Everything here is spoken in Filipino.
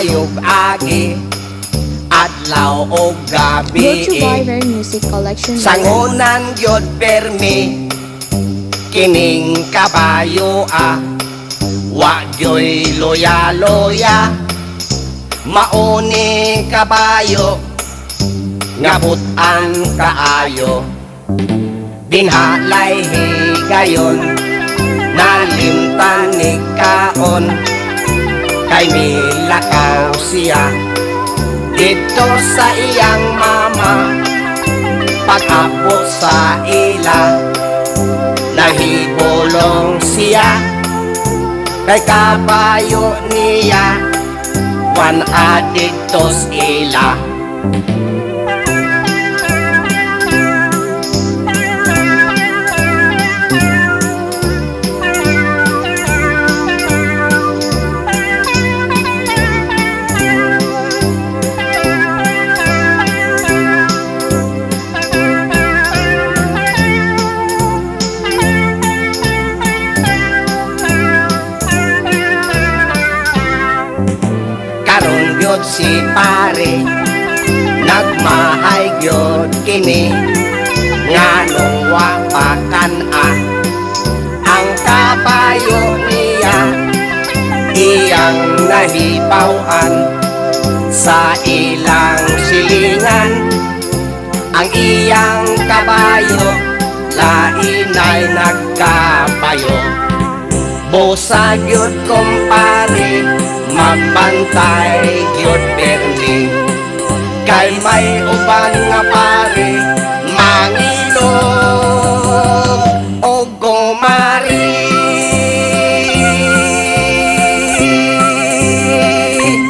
hayop agi adlaw o gabi. Brought to you by Rare Music Collection. Sangunan gyud permi kining kabayo wa gyoy loya-loya mauni kabayo ngabutan kaayo dinhalay higayon nalimtan ni kaon kay milakaw siya dito sa iyang mama pag-abot sa ila nahibulong siya kay kabayo niya wan adiktos ila. Karon gyud si pare nagmahay gyud kini nganong wa pa kan-a ang kabayo niya iyang nahibaw-an sa ilang silingan ang iyang kabayo lain ay nagkabayo busa gyud kumpare magbantay gyud permi kay may uban nga pare